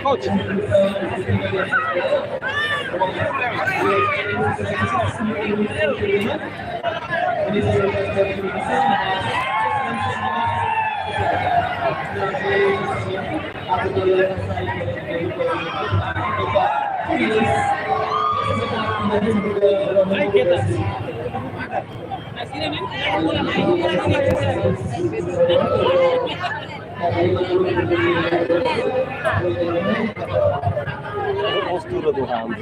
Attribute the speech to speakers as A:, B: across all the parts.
A: Coach. Postura do Raul.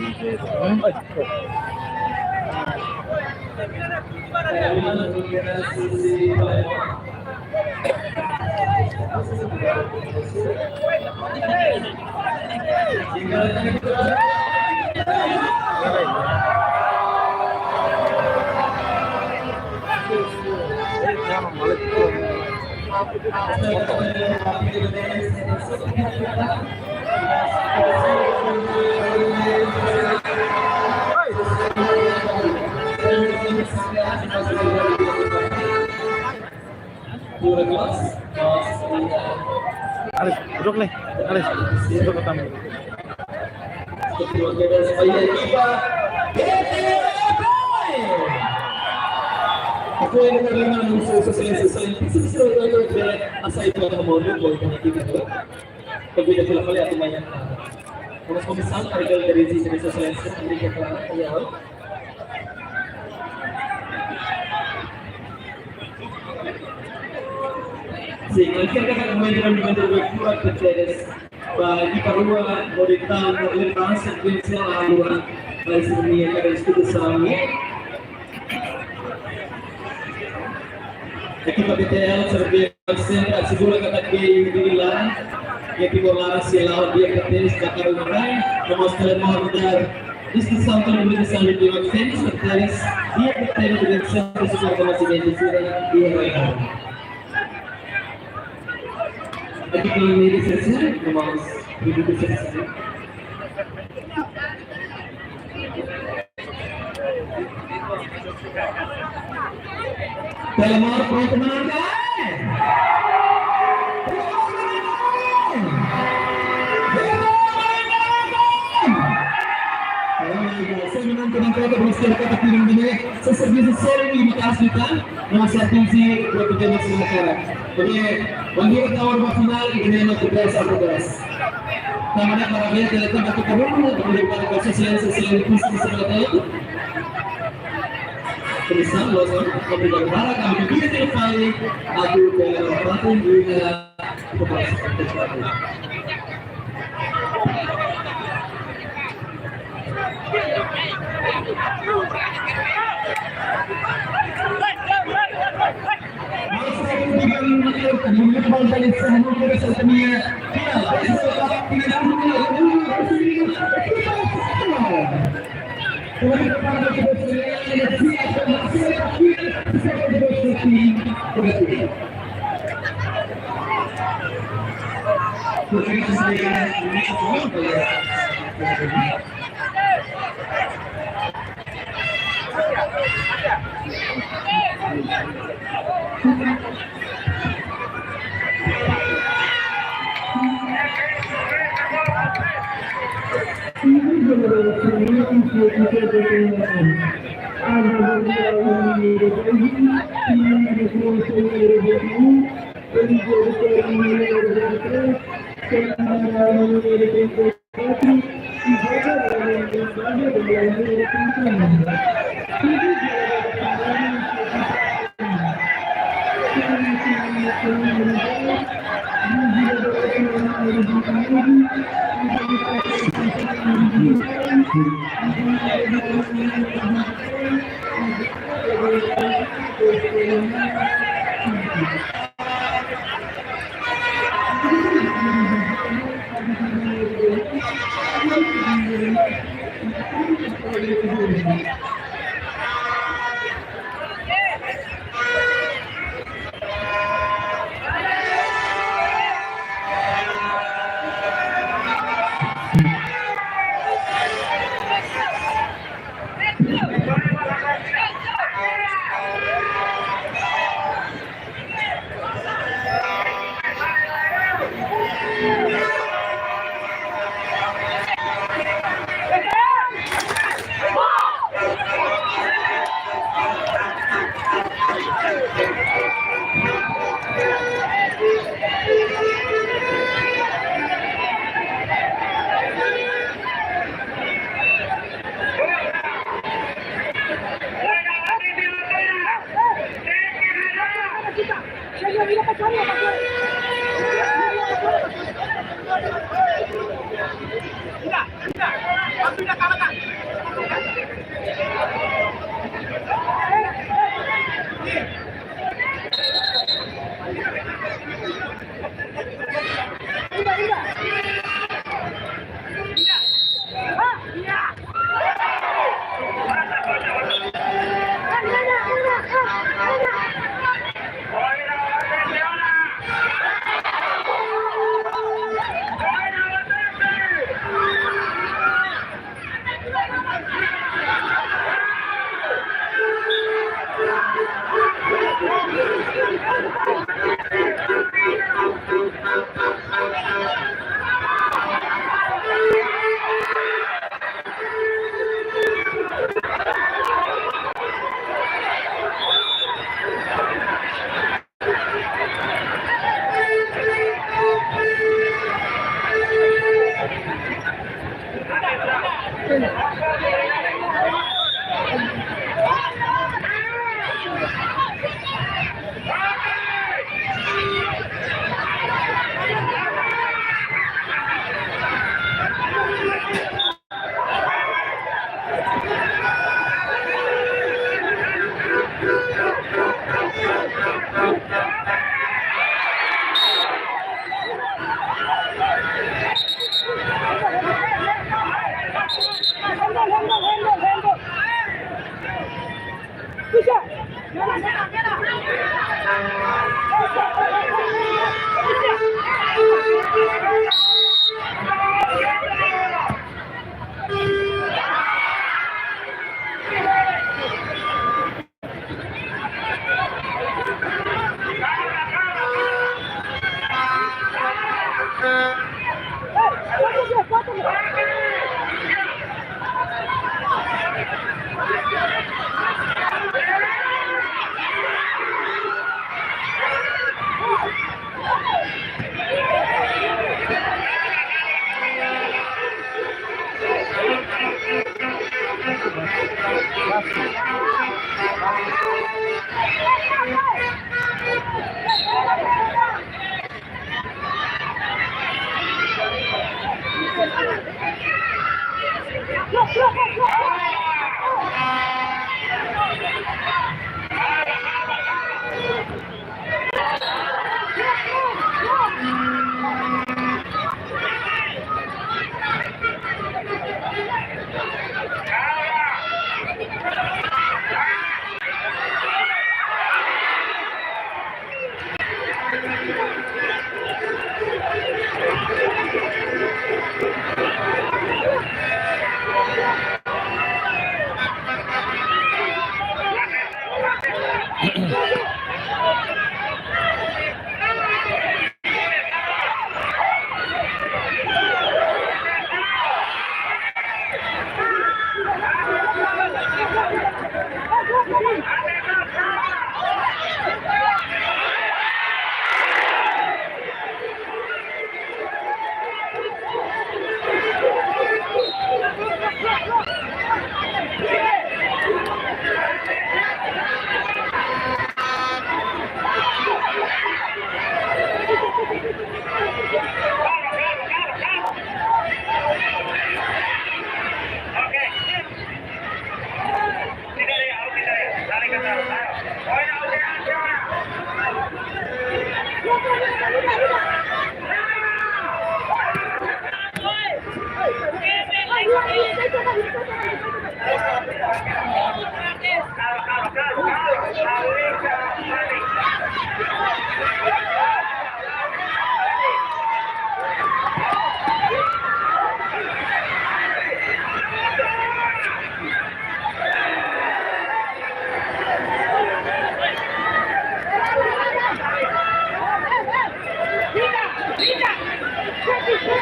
A: Alis, duduk nih. Alis, duduk ke tamu.
B: Ako ay nagkaroon ng sosialisasyon. Isa asa ito ang modo ko itong ito. Pagbigay sila pala at umayan. Kung komisal, kargal na rin sa sosialisasyon, hindi ka kaya ayaw. Sí, cualquier cosa que me digan de lectura que ustedes para que parua modificar la base de la agua para ser mi estudio sami. Aqui para BTL serve sempre segura que aqui bila yang dibola silau dia ketis bakal marai memasukkan modal diskusão com o Ministério de Defesa Secretárias e a Secretaria de Defesa do Setor de Conhecimento e Real. Aqui pela meia sessão, vamos pedir sessão. Pela mão pronto marcar. Sa serviço sério e makasita na sa atensi do pagdating sa nakara. Porque wagi ka tawar ba final ikinema ko sa progress. Tama na para kaya talaga makakaroon ng pagdating sa sila sa tayo. Tulisan lo sa pagdadara ka bibigyan ng file ako kaya patong na pagpapasok.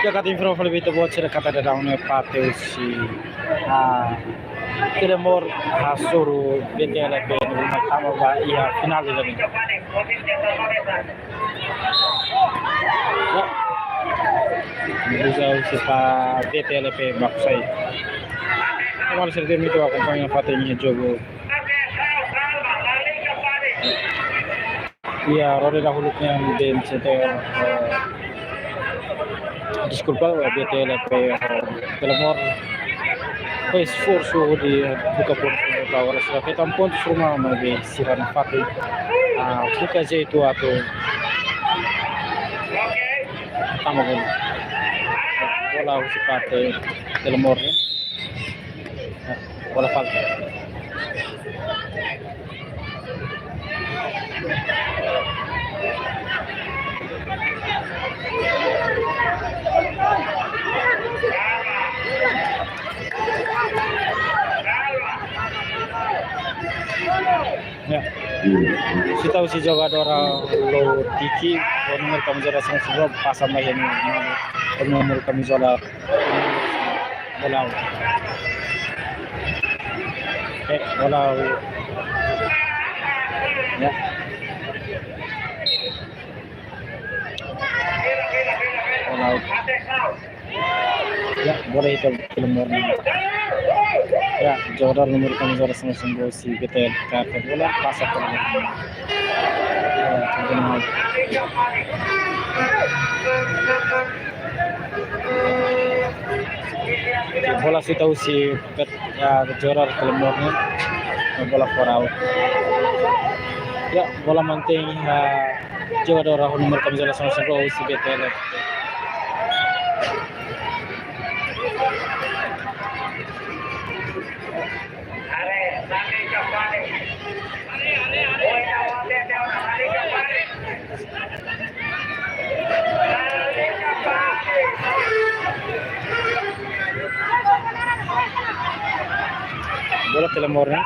A: Giocato in profilo di voce da kata da una parte usi Telemor Hasuru BTLP rumah tamu ba iya final ini. Bisa usi pa BTLP maksai. Kamu harus cerita itu aku pengen fatihnya jogo. Iya, roda dahulunya den setelah disculpa BTLP Telemor fez esforço de buka ponto para agora se feita ponto rumah mas siran fatu buka jeito atau tamo bom bola usi parte Telemor bola falta ya, si tahu si jogador lo tiki, nomor kamizola sang sebab pasang lagi ni, nomor kamizola bola, bola, ya, bola, ya, bola itu nomor. Ya, jogador nomor kamizola sang sebab si kita kata bola pasang bola. Bola si tahu si jogador Telemornya bola for out. Ya, bola manteng jogador nomor kamizola sang sebab si BTL. Bola Telemornya.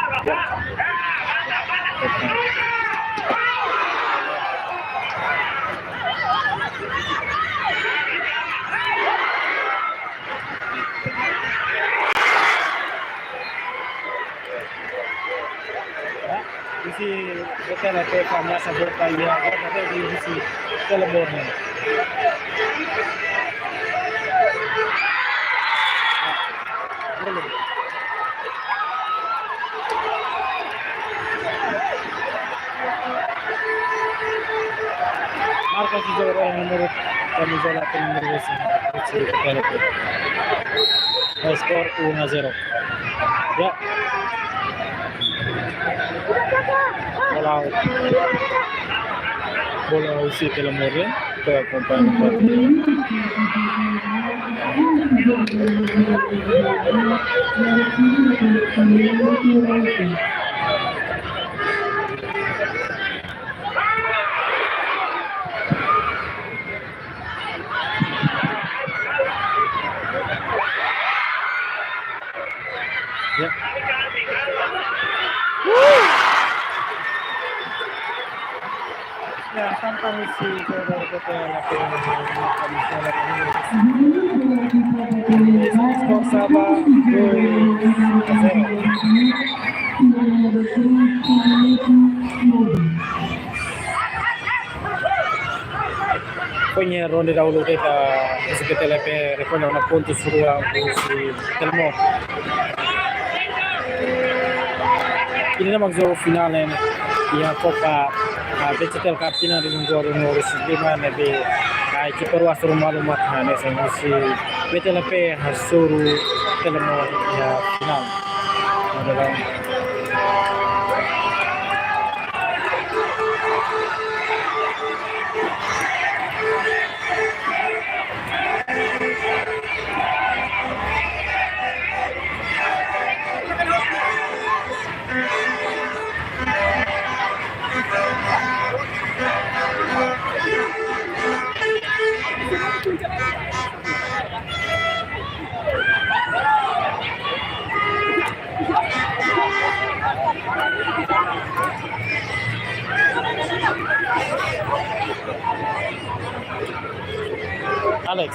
A: Isi betul ada kami sebut kaya, ada di isi Telemornya. Marca si jogador nomor kamizola nomor 10 skor 1-0 ya bola usi Telemornya ke kompani ya. Ya, tanpa misi skor sama 2-0. Punya ronde dahulu kita SPTLP recolhe una ponto sulla Telmo. Ini nama jogo finale ya Copa Digital Captain di Ngoro Ngoro Sima nabi kai kiper wasur malumat hane si BTLP hasuru Telmo ya final. Adalah Alex.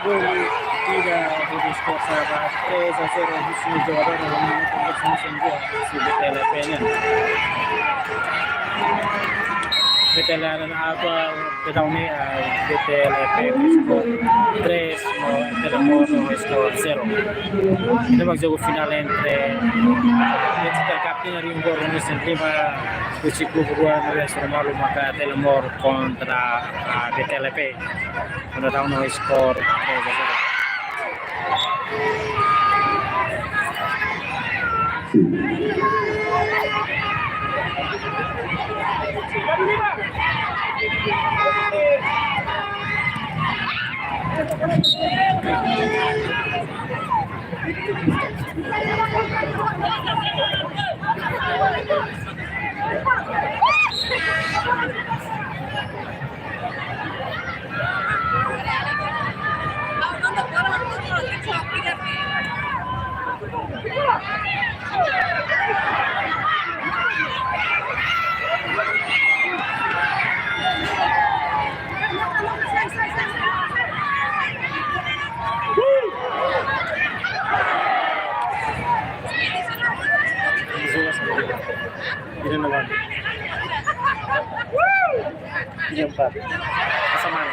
A: Gol tidak di skor sahabat 3-0 di sini Jawa Barat dalam menit ke-92 si BTLP-nya. BTLP apa Bedauni BTLP skor 3 Telemor skor 0. Memang jogo final entre Digital Captain Ringo Revolution Lima Kuci Kuburuan Revolution Malu maka Telemor kontra BTLP. Pada tahun skor 3-0. Ini nomor 4 Pasaman.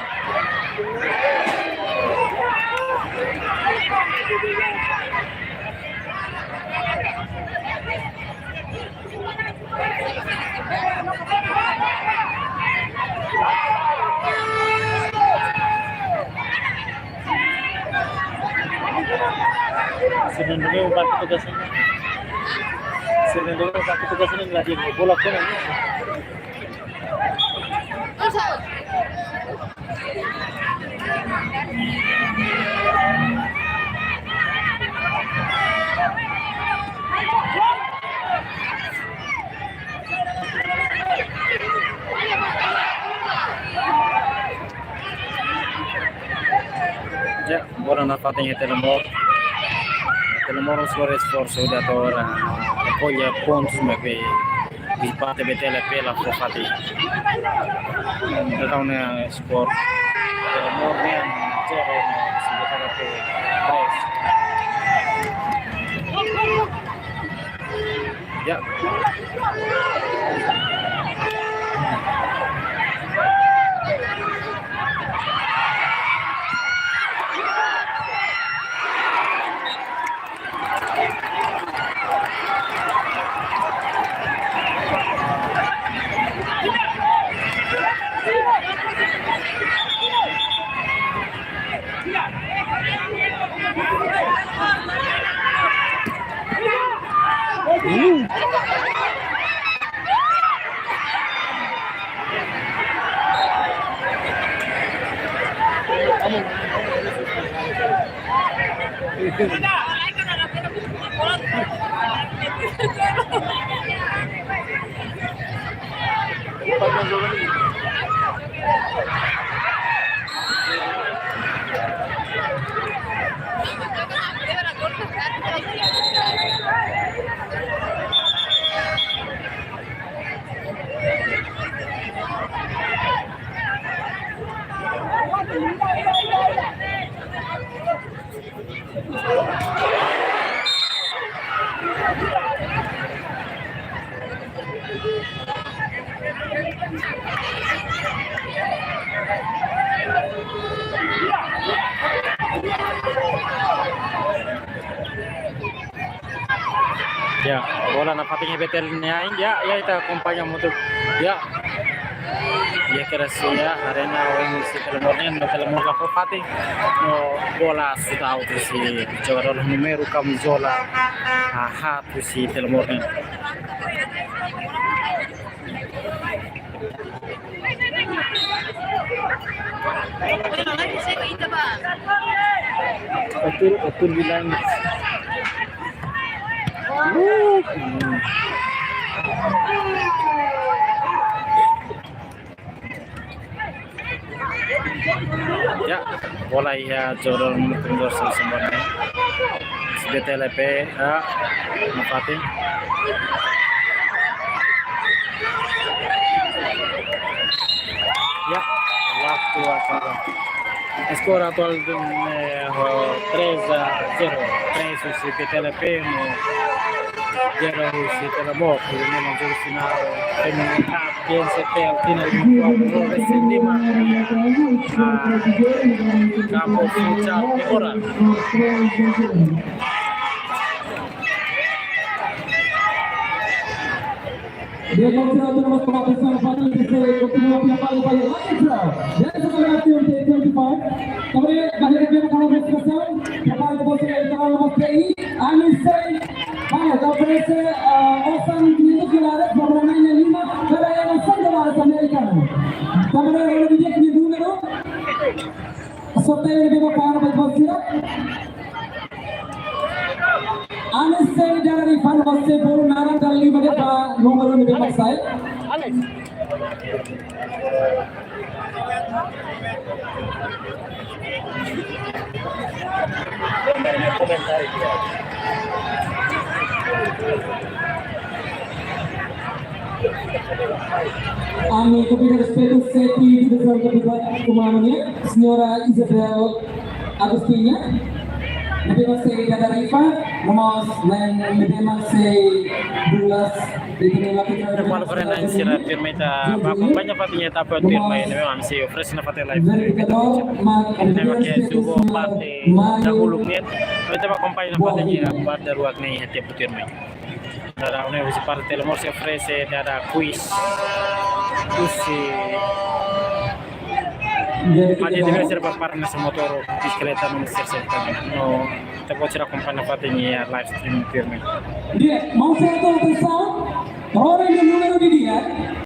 A: Sebenarnya empat petugasnya. Sebenarnya empat petugasnya nggak di bola pun ini. Ya, bola nafatnya Telemor. Telemor Flores Force sudah tora coglie pontos di parte BTLP la Fofati. Era un sport per morne zero si giocava per 3. Ya. Ya, bola nampaknya betelnya ya kita acompañamos untuk ya kira ya arena yang si Telemornya no Telemor la Fofati no bola sudah auto si jugador numero camisola tu si Telemornya. Betul bilang. Ya, bola ya jorong mundur semuanya. BTLP Mufati. Ya, waktu akhir. Skor actual 3-0. 3 si BTLP no 0 si Telemor. Ini menjadi final Cup PNCPL final 25 Campo Futsal Timora.
C: Dia continuando numa competição infantil que se continua a para o Letra. Dessa maneira tem 25. Kemudian bagi dia kalau diskussion, kembali ke internal nomor 3, Anisay. Baik, operasi Osan itu kira-kira programnya 5, kalau yang $100 Amerika. Kemudian kalau dia punya numero, soalnya dia para berpasir. Anisay dari Fanbase baru narang kali pada nomor ini berpasai. Ami kepada respeto seti besar kepada umarnya, Senora Isabel Agustina. Lebih masih ada Rifa, nomor lain lebih masih 12 di
A: Per quale farà insieme per metà, ma accompagna Fatinya tappa per me, memang si offre na Fatih live. Tema ke subo parte dahulu nih, kita accompagna Fatinya pada ruang nih hati putir me. Dari una vez parte Telemor si offre ada quiz, si Aja deve ser para partner sa motor bicicleta no ser no te può c'era accompagna Fatinya live stream per me.
C: Dia mau saya tahu pesan orang yang numero di dia